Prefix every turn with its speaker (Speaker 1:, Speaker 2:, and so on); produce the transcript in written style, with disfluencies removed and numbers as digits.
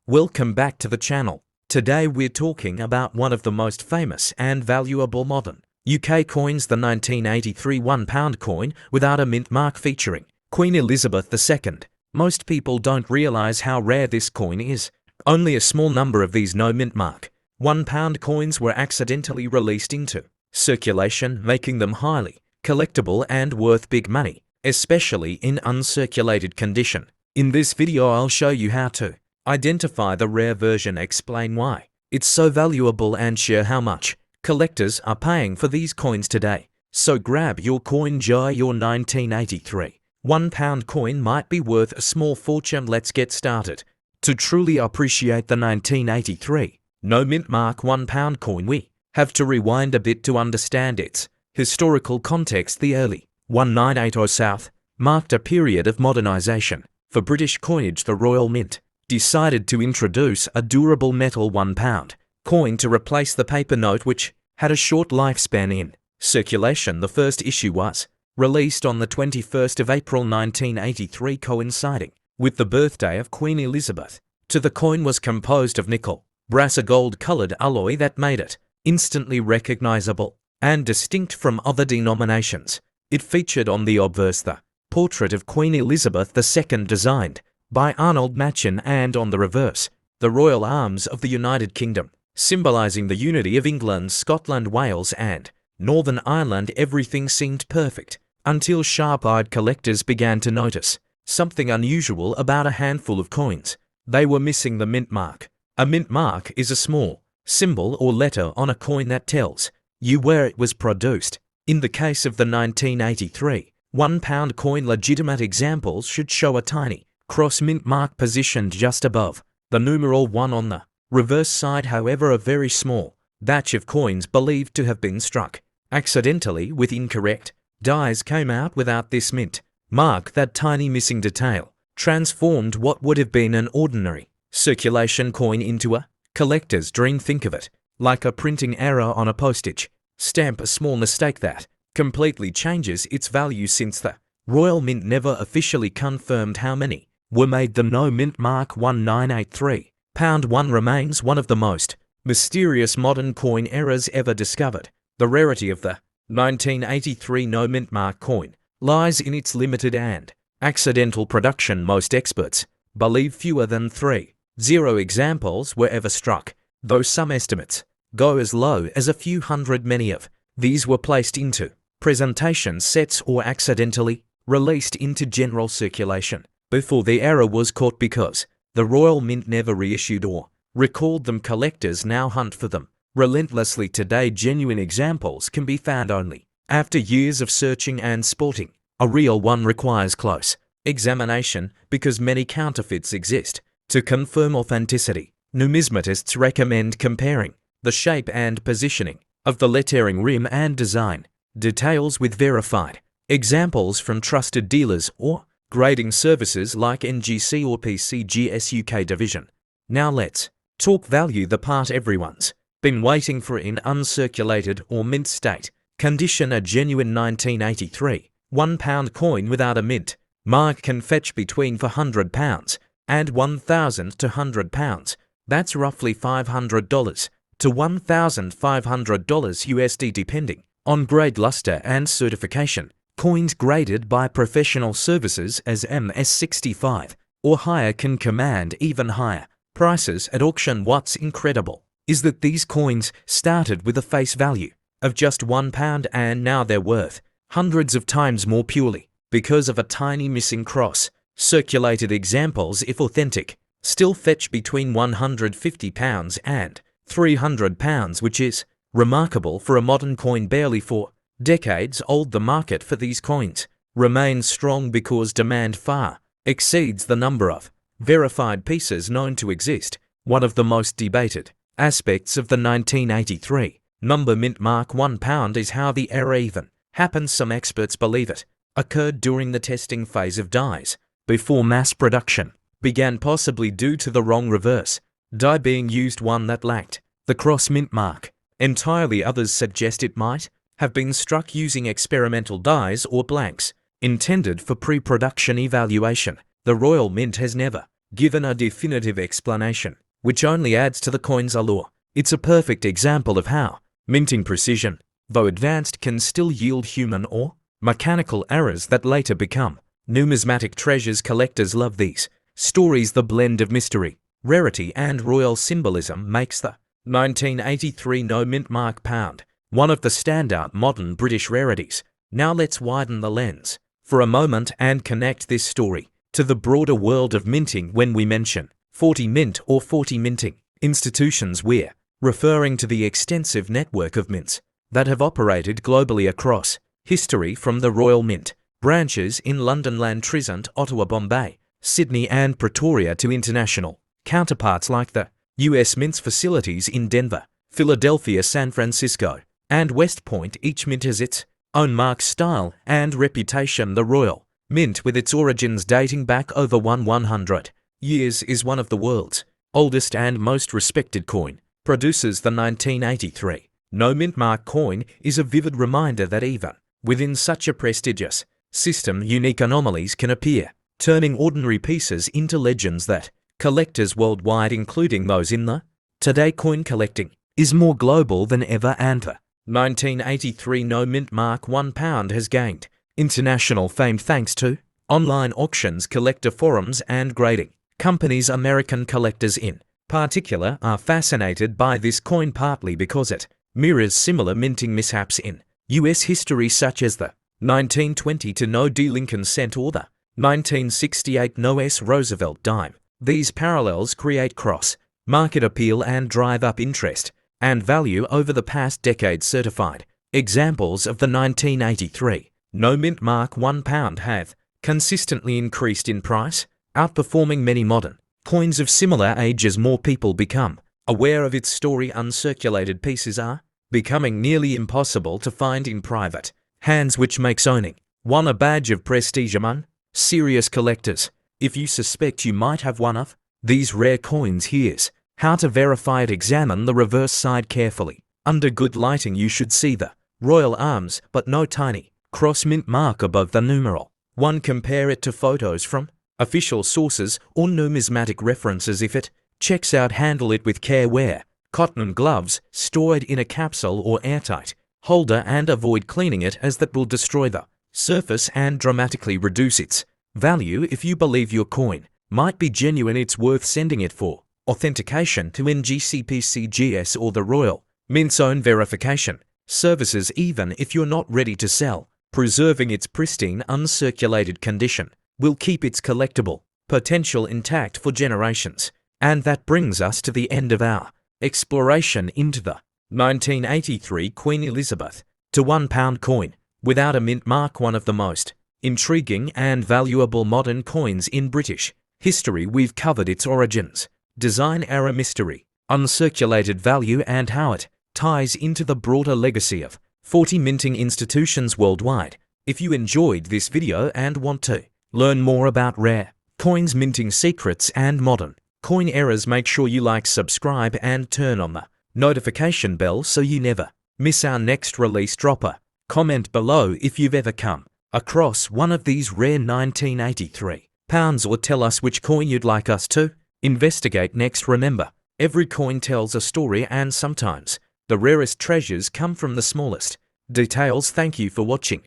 Speaker 1: Welcome back to the channel. Today we're talking about one of the most famous and valuable modern UK coins, the 1983 £1 coin without a mint mark featuring Queen Elizabeth II. Most people don't realise how rare this coin is. Only a small number of these no mint mark £1 coins were accidentally released into circulation, making them highly collectible and worth big money, especially in uncirculated condition. In this video I'll show you how to identify the rare version, explain why it's so valuable, and share how much collectors are paying for these coins today. So grab your coin jar. Your 1983 £1 coin might be worth a small fortune. Let's get started. To truly appreciate the 1983 no mint mark £1 coin, we have to rewind a bit to understand its historical context. The early 1980s South marked a period of modernisation for British coinage. The Royal Mint decided to introduce a durable metal £1 coin to replace the paper note, which had a short lifespan in circulation. The first issue was released on the 21st of April 1983, coinciding with the birthday of Queen Elizabeth. The coin was composed of nickel, brass, a gold-coloured alloy that made it instantly recognisable and distinct from other denominations. It featured on the obverse the portrait of Queen Elizabeth II, designed by Arnold Machin, and on the reverse the royal arms of the United Kingdom, symbolising the unity of England, Scotland, Wales and Northern Ireland. Everything seemed perfect until sharp-eyed collectors began to notice something unusual about a handful of coins. They were missing the mint mark. A mint mark is a small symbol or letter on a coin that tells you where it was produced. In the case of the 1983 £1 coin, legitimate examples should show a tiny cross mint mark positioned just above the numeral 1 on the reverse side. However, a very small batch of coins believed to have been struck accidentally with incorrect dies came out without this mint mark. That tiny missing detail transformed what would have been an ordinary circulation coin into a collector's dream. Think of it like a printing error on a postage stamp, a small mistake that completely changes its value. Since the Royal Mint never officially confirmed how many were made, the no mint mark 1983 £1 remains one of the most mysterious modern coin errors ever discovered. The rarity of the 1983 no mint mark coin lies in its limited and accidental production. Most experts believe fewer than 30 examples were ever struck, though some estimates go as low as a few hundred. Many of these were placed into presentation sets or accidentally released into general circulation before the error was caught. Because the Royal Mint never reissued or recalled them, collectors now hunt for them relentlessly. Today, genuine examples can be found only after years of searching and sporting a real one requires close examination, because many counterfeits exist. To confirm authenticity, numismatists recommend comparing the shape and positioning of the lettering, rim and design details with verified examples from trusted dealers or grading services like NGC or PCGS UK division. Now let's talk value, the part everyone's been waiting for. In uncirculated or mint state condition, a genuine 1983 £1 coin without a mint mark can fetch between £400 and £1,000 to £100. That's roughly $500 to $1,500 USD, depending on grade, luster and certification. Coins graded by professional services as MS65 or higher can command even higher prices at auction. What's incredible is that these coins started with a face value of just £1, and now they're worth hundreds of times more purely because of a tiny missing cross. Circulated examples, if authentic, still fetch between £150 and £300, which is remarkable for a modern coin barely 4 decades old. The market for these coins remains strong because demand far exceeds the number of verified pieces known to exist. One of the most debated aspects of the 1983 number mint mark £1 is how the error even happened. Some experts believe it occurred during the testing phase of dies before mass production began, possibly due to the wrong reverse die being used, one that lacked the cross mint mark entirely. Others suggest it might have been struck using experimental dies or blanks intended for pre-production evaluation. The Royal Mint has never given a definitive explanation, which only adds to the coin's allure. It's a perfect example of how minting precision, though advanced, can still yield human or mechanical errors that later become numismatic treasures. Collectors love these stories. The blend of mystery, rarity, and royal symbolism makes the 1983 no mint mark pound one of the standout modern British rarities. Now let's widen the lens for a moment and connect this story to the broader world of minting. When we mention 40 mint or 40 minting institutions, we're referring to the extensive network of mints that have operated globally across history, from the Royal Mint branches in London, Lantrezant, Ottawa, Bombay, Sydney, and Pretoria to international counterparts like the US Mint's facilities in Denver, Philadelphia, San Francisco, and West Point. Each mint has its own mark, style, and reputation. The Royal Mint, with its origins dating back over 100 years, is one of the world's oldest and most respected coin producers. The 1983 no mint mark coin is a vivid reminder that even within such a prestigious system, unique anomalies can appear, turning ordinary pieces into legends that collectors worldwide, including those in the today. Coin collecting is more global than ever, and the 1983 no mint mark £1 has gained international fame thanks to online auctions, collector forums, and grading companies. American collectors in particular are fascinated by this coin, partly because it mirrors similar minting mishaps in US history, such as the 1920 no D Lincoln cent or the 1968 no S Roosevelt dime. These parallels create cross-market appeal and drive up interest and value over the past decade. Certified examples of the 1983 no mint mark £1 have consistently increased in price, outperforming many modern coins of similar age as more people become aware of its story. Uncirculated pieces are becoming nearly impossible to find in private hands, which makes owning one a badge of prestige among serious collectors. If you suspect you might have one of these rare coins, here's how to verify it. Examine the reverse side carefully. Under good lighting, you should see the royal arms, but no tiny cross mint mark above the numeral 1. Compare it to photos from official sources or numismatic references. If it checks out, handle it with care. Wear cotton gloves, stored in a capsule or airtight holder, and avoid cleaning it, as that will destroy the surface and dramatically reduce its value. If you believe your coin might be genuine, it's worth sending it for authentication to NGCPCGS or the Royal Mint's own verification services. Even if you're not ready to sell, preserving its pristine, uncirculated condition will keep its collectible potential intact for generations. And that brings us to the end of our exploration into the 1983 Queen Elizabeth to £1 coin without a mint mark, one of the most intriguing and valuable modern coins in British history. We've covered its origins, design, era, mystery, uncirculated value, and how it ties into the broader legacy of 40 minting institutions worldwide. If you enjoyed this video and want to learn more about rare coins, minting secrets, and modern coin errors, make sure you like, subscribe, and turn on the notification bell so you never miss our next release. Drop a comment below if you've ever come across one of these rare 1983 pounds, or tell us which coin you'd like us to investigate next. Remember, every coin tells a story, and sometimes the rarest treasures come from the smallest details. Thank you for watching.